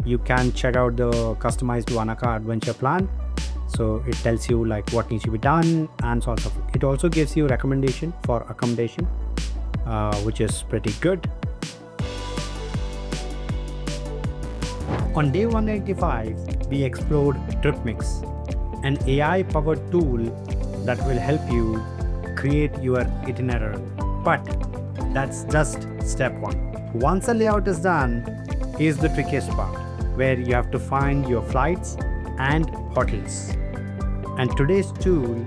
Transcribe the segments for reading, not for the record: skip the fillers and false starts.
you can check out the customized Wanaka adventure plan. So it tells you like what needs to be done and so on and so forth. It also gives you recommendation for accommodation, which is pretty good. On day 195, we explored TripMix, an AI-powered tool that will help you create your itinerary. But that's just step one. Once the layout is done, is the trickiest part, where you have to find your flights and hotels. And today's tool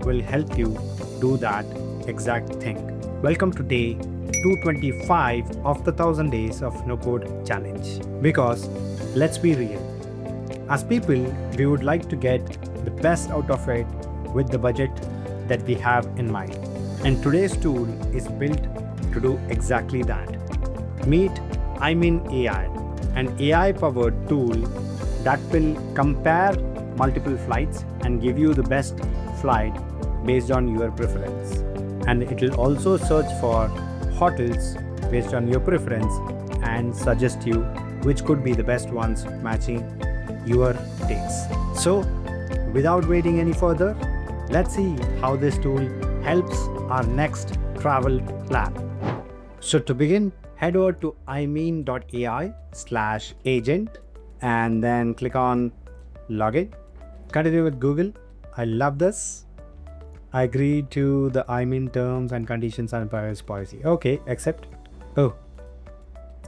will help you do that exact thing. Welcome to day 225 of the 1000 days of no code challenge. Because let's be real, as people, we would like to get the best out of it with the budget that we have in mind. And today's tool is built to do exactly that. Meet Imean AI, an AI-powered tool that will compare multiple flights and give you the best flight based on your preference. And it will also search for hotels based on your preference and suggest you which could be the best ones matching your tastes. So, without waiting any further, let's see how this tool helps our next travel plan. So to begin, head over to imean.ai/agent and then click on login. Continue with Google. I love this. I agree to the Imean terms and conditions and privacy policy. Okay, accept. Oh,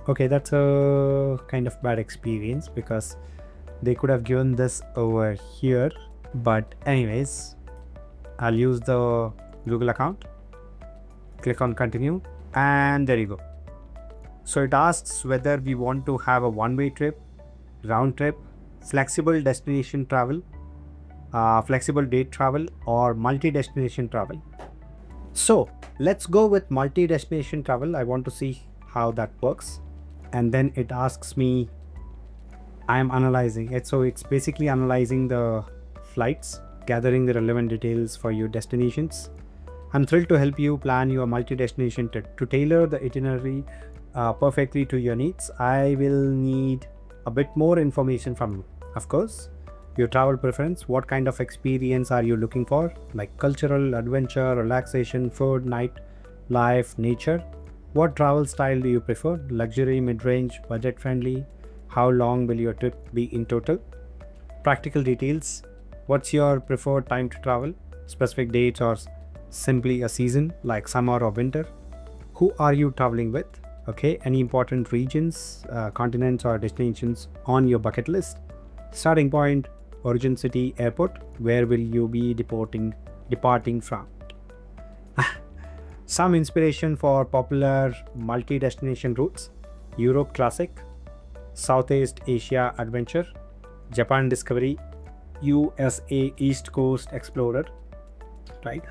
okay, that's a kind of bad experience because they could have given this over here. But anyways, I'll use the Google account. Click on continue and there you go. So it asks whether we want to have a one-way trip, round trip, flexible destination travel, flexible date travel, or multi-destination travel. So let's go with multi-destination travel. I want to see how that works. And then it asks me, I am analyzing it. So it's basically analyzing the flights, gathering the relevant details for your destinations. I'm thrilled to help you plan your multi-destination trip. To tailor the itinerary perfectly to your needs, I will need a bit more information from you. Of course, your travel preference, what kind of experience are you looking for? Like cultural, adventure, relaxation, food, night life, nature. What travel style do you prefer? Luxury, mid-range, budget-friendly? How long will your trip be in total? Practical details. What's your preferred time to travel? Specific dates or simply a season like summer or winter? Who are you traveling with? Okay, any important regions, continents or destinations on your bucket list? Starting point, origin city, airport. Where will you be departing from? Some inspiration for popular multi-destination routes. Europe classic, Southeast Asia adventure, Japan discovery, USA East Coast explorer, right?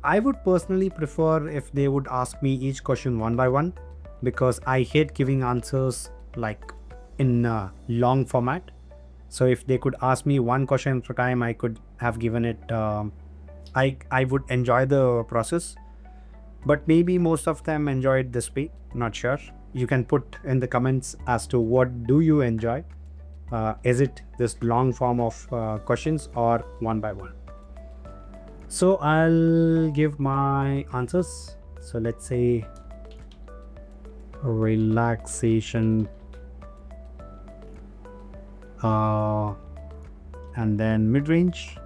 I would personally prefer if they would ask me each question one by one, because I hate giving answers like in a long format. So if they could ask me one question at a time, I could have given it. I would enjoy the process, but maybe most of them enjoy it this way. Not sure. You can put in the comments as to what do you enjoy. Is it this long form of questions or one by one? So I'll give my answers. So let's say relaxation, and then mid-range,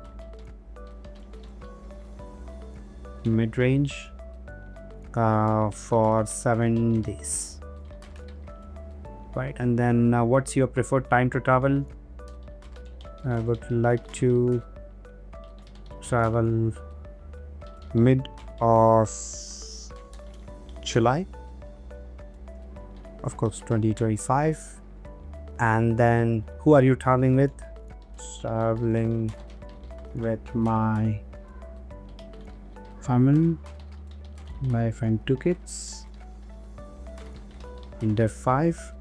for 7 days, right? And then what's your preferred time to travel? I would like to travel mid of July, of course 2025. And then who are you traveling with? Traveling with my family, my friend, 2 kids, in day 5.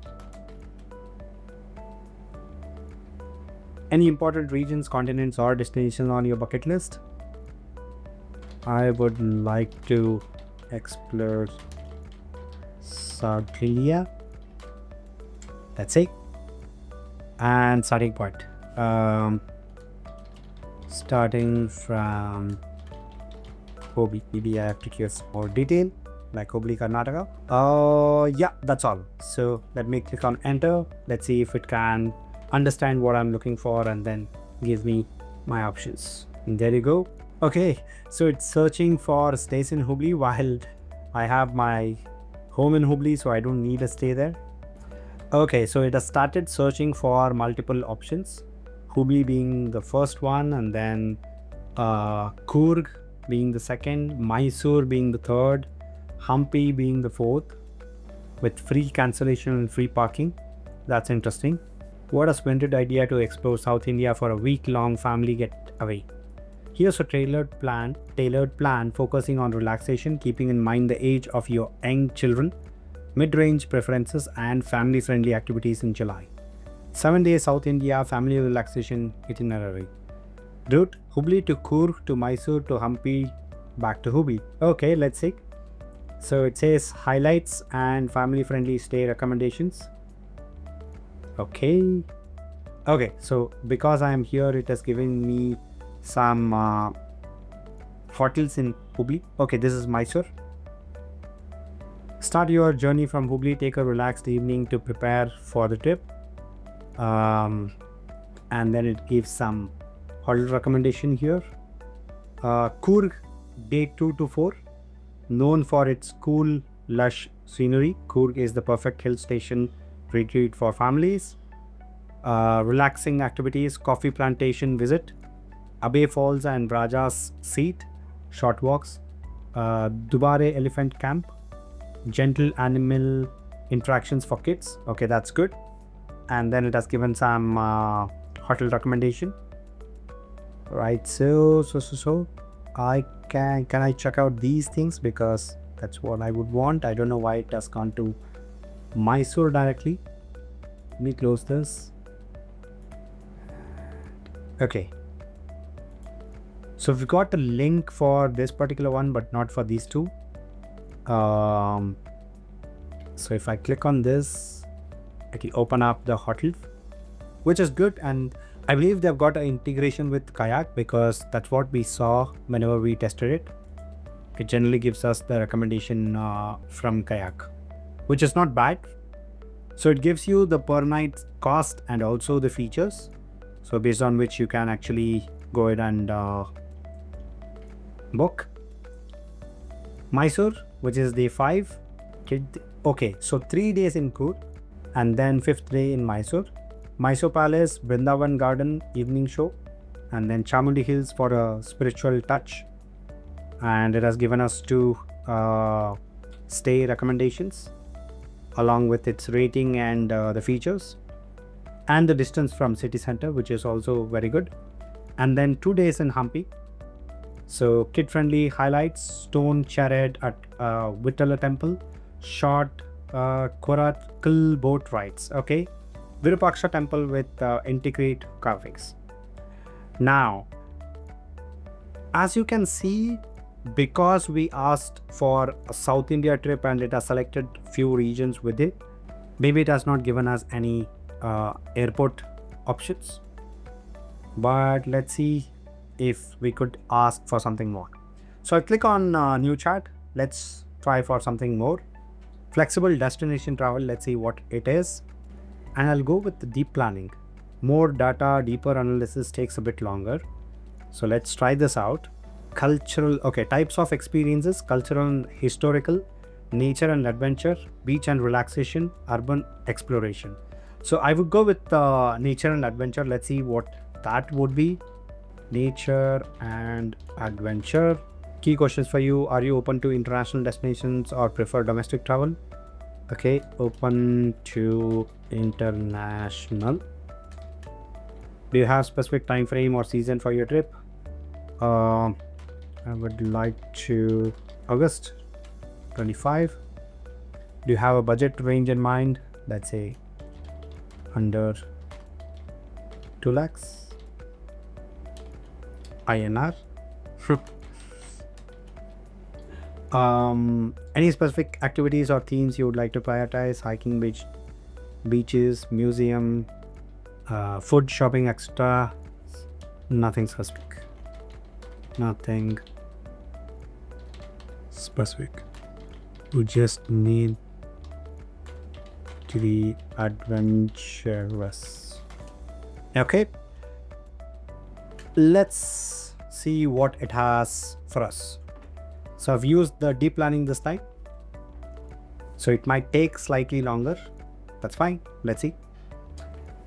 Any important regions, continents or destinations on your bucket list? I would like to explore Sardinia, Let's see. And starting point. Starting from Hubli. Maybe I have to give more detail, like Hubli, Karnataka. Yeah, that's all. So let me click on enter. Let's see if it can understand what I'm looking for and then give me my options. And there you go. Okay, so it's searching for stays in Hubli while I have my home in Hubli, so I don't need a stay there. Okay, so it has started searching for multiple options. Hubli being the first one, and then Coorg being the second, Mysore being the third, Hampi being the fourth, with free cancellation and free parking. That's interesting. What a splendid idea to explore South India for a week-long family getaway. Here's a tailored plan focusing on relaxation, keeping in mind the age of your young children, mid-range preferences, and family-friendly activities in July. 7-day South India family relaxation itinerary. Route Hubli to Coorg to Mysore to Hampi back to Hubli. Okay, let's see. So it says highlights and family-friendly stay recommendations. Okay, so because I am here, it has given me some hotels in Hubli. Okay, this is Mysore. Start your journey from Hubli. Take a relaxed evening to prepare for the trip. And then it gives some hotel recommendation here. Coorg, day 2 to 4. Known for its cool, lush scenery, Coorg is the perfect hill station retreat for families. Relaxing activities, coffee plantation visit, Abbey Falls and Braja's Seat, short walks, Dubare Elephant Camp, gentle animal interactions for kids. Okay, that's good. And then it has given some hotel recommendation. Right, so I can I check out these things because that's what I would want. I don't know why it has gone to Mysore directly. Let me close this. Okay, so we've got the link for this particular one but not for these two. So if I click on this, it will open up the hotel, which is good, and I believe they've got an integration with Kayak because that's what we saw whenever we tested it. It generally gives us the recommendation from Kayak, which is not bad. So it gives you the per night cost and also the features, so based on which you can actually go ahead and book. Mysore, which is day 5. Okay, so 3 days in Coorg and then 5th day in Mysore. Mysore Palace, Vrindavan Garden evening show, and then Chamundi Hills for a spiritual touch. And it has given us 2 stay recommendations along with its rating and the features and the distance from city center, which is also very good. And then 2 days in Hampi. So kid friendly highlights, stone chariot at Vittala temple, short Korakal boat rides. Okay, Virupaksha temple with intricate carvings. Now, as you can see, because we asked for a South India trip and it has selected few regions with it, maybe it has not given us any airport options, but let's see if we could ask for something more. So I click on new chat. Let's try for something more. Flexible destination travel. Let's see what it is. And I'll go with the deep planning. More data, deeper analysis takes a bit longer. So let's try this out. Cultural, okay, types of experiences: cultural and historical, nature and adventure, beach and relaxation, urban exploration. So I would go with nature and adventure. Let's see what that would be. Nature and adventure. Key questions for you: are you open to international destinations or prefer domestic travel? Okay, open to international. Do you have specific time frame or season for your trip? I would like to August 25. Do you have a budget range in mind? Let's say under 2 lakhs INR. Any specific activities or themes you would like to prioritize? Hiking, beaches, museum, food, shopping, extra. Nothing specific. Nothing specific. You just need to be adventurous. Okay. Let's see what it has for us. So I've used the deep learning this time. So it might take slightly longer. That's fine. Let's see.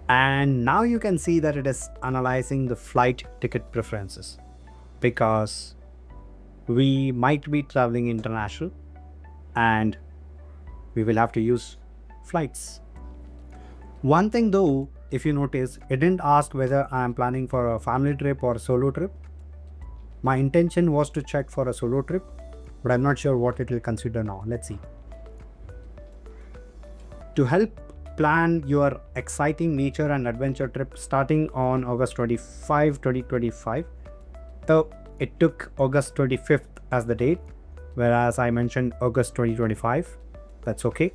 And now you can see that it is analyzing the flight ticket preferences, because we might be traveling international and we will have to use flights. One thing though, if you notice, it didn't ask whether I am planning for a family trip or a solo trip. My intention was to check for a solo trip, but I'm not sure what it will consider now. Let's see. To help plan your exciting nature and adventure trip starting on August 25, 2025. So it took August 25th as the date, whereas I mentioned August 2025. That's okay.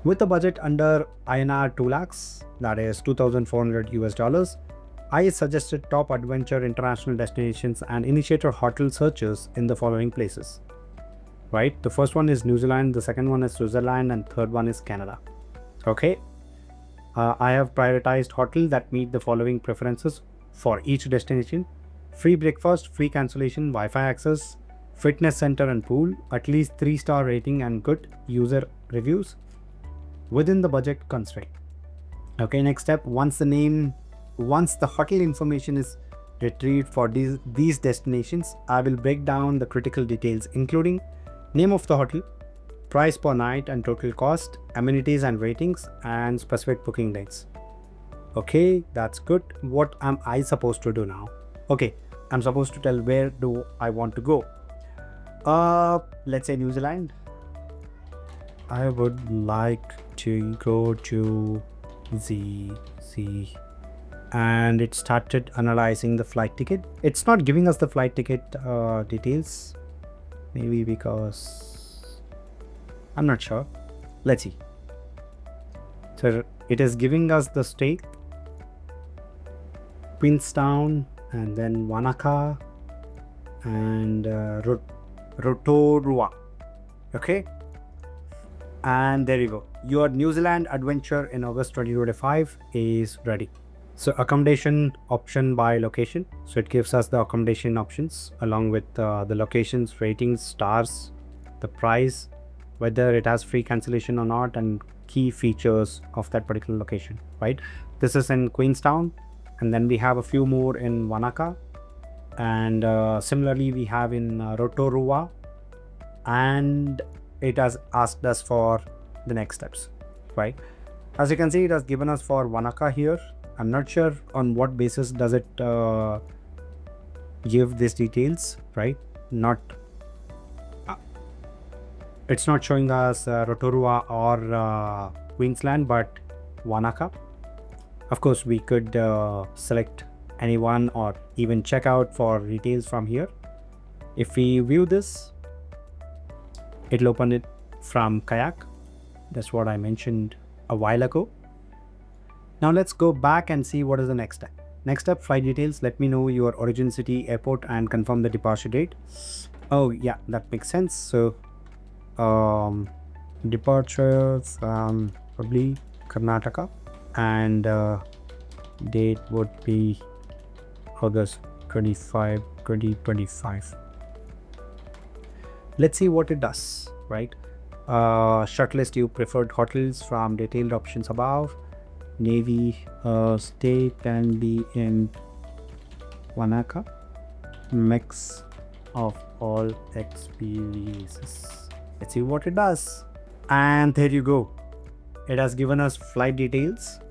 With a budget under INR 2 lakhs, that is 2,400 US dollars, I suggested top adventure international destinations and initiated hotel searches in the following places. Right? The first one is New Zealand, the second one is Switzerland, and third one is Canada. Okay. I have prioritized hotels that meet the following preferences for each destination: free breakfast, free cancellation, Wi-Fi access, fitness center and pool, at least 3-star rating and good user reviews within the budget constraint. Okay, next step, once the hotel information is retrieved for these destinations, I will break down the critical details, including name of the hotel, price per night and total cost, amenities and ratings, and specific booking dates. Okay, that's good. What am I supposed to do now? Okay, I'm supposed to tell where do I want to go. Let's say New Zealand. I would like to go to the sea. And it started analyzing the flight ticket. It's not giving us the flight ticket details. Maybe because I'm not sure. Let's see. So it is giving us the state, Queenstown, and then Wanaka, and Rotorua. Okay. And there you go. Your New Zealand adventure in August 2025 is ready. So accommodation option by location. So it gives us the accommodation options along with the locations, ratings, stars, the price, whether it has free cancellation or not, and key features of that particular location, right? This is in Queenstown, and then we have a few more in Wanaka, and similarly we have in Rotorua, and it has asked us for the next steps, right? As you can see, it has given us for Wanaka here. I'm not sure on what basis does it give these details, right? It's not showing us Rotorua or Queensland, but Wanaka. Of course, we could select anyone or even check out for details from here. If we view this, it'll open it from Kayak. That's what I mentioned a while ago. Now let's go back and see what is the next step. Next step, flight details. Let me know your origin city, airport, and confirm the departure date. Oh yeah, that makes sense. So departure from probably Karnataka, and date would be August 25, 2025. Let's see what it does, right? Shortlist your preferred hotels from detailed options above. Navy, stay can be in Wanaka. Mix of all experiences. Let's see what it does. And there you go. It has given us flight details,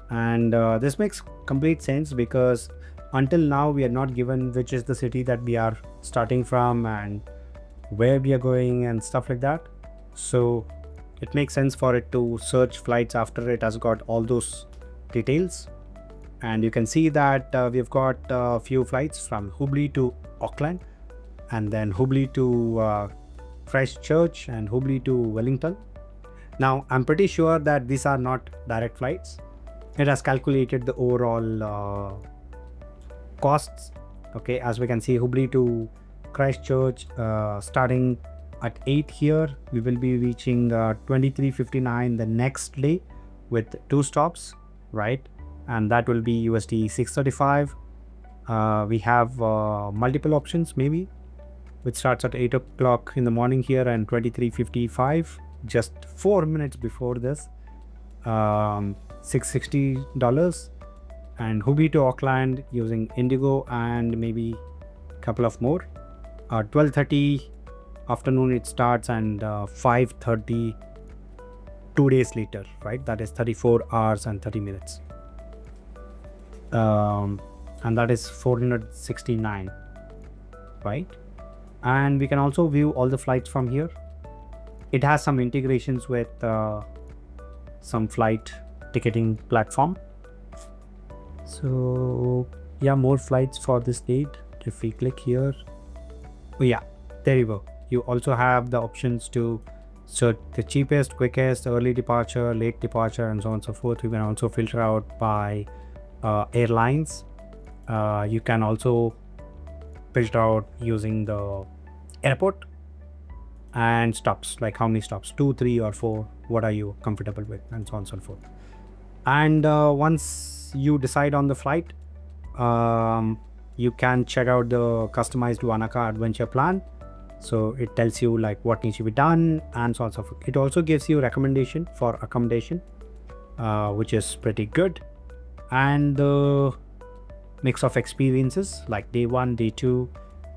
and this makes complete sense because until now we are not given which is the city that we are starting from and where we are going and stuff like that. So it makes sense for it to search flights after it has got all those details. And you can see that we've got a few flights from Hubli to Auckland, and then Hubli to Christchurch, and Hubli to Wellington. Now, I'm pretty sure that these are not direct flights. It has calculated the overall costs. Okay, as we can see, Hubli to Christchurch, starting at 8 here, we will be reaching 23:59 the next day with 2 stops, right? And that will be USD 635. We have multiple options, maybe, which starts at 8 o'clock in the morning here and 23:55, just 4 minutes before this, $660. And Hubli to Auckland using Indigo and maybe a couple of more. 12:30 afternoon it starts, and 5:30 2 days later, right? That is 34 hours and 30 minutes. And that is 469, right? And we can also view all the flights from here. It has some integrations with some flight ticketing platform. So yeah, more flights for this date. If we click here, oh yeah, there you go. You also have the options to search the cheapest, quickest, early departure, late departure, and so on and so forth. You can also filter out by airlines. You can also filter out using the airport and stops, like how many stops, 2, 3 or 4, what are you comfortable with, and so on and so forth. And once you decide on the flight, you can check out the customized Wanaka adventure plan. So it tells you like what needs to be done and so on and so forth. It also gives you recommendation for accommodation, which is pretty good. And the mix of experiences like day 1, day 2,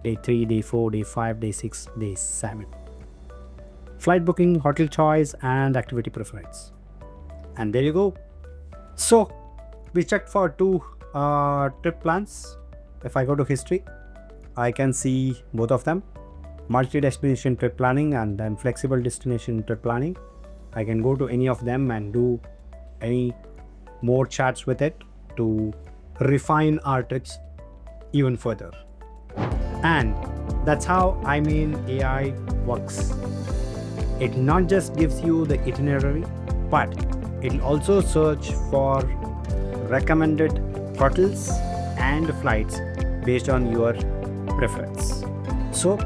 day 3, day 4, day 5, day 6, day 7. Flight booking, hotel choice, and activity preference. And there you go. So we checked for 2 trip plans. If I go to history, I can see both of them: multi-destination trip planning and then flexible destination trip planning. I can go to any of them and do any more chats with it to refine our trips even further. And that's how Imean AI works. It not just gives you the itinerary, but it'll also search for recommended hotels and flights based on your preference. So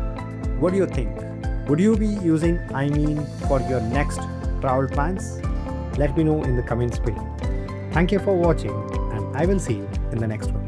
what do you think? Would you be using Imean for your next travel plans? Let me know in the comments below. Thank you for watching, and I will see you in the next one.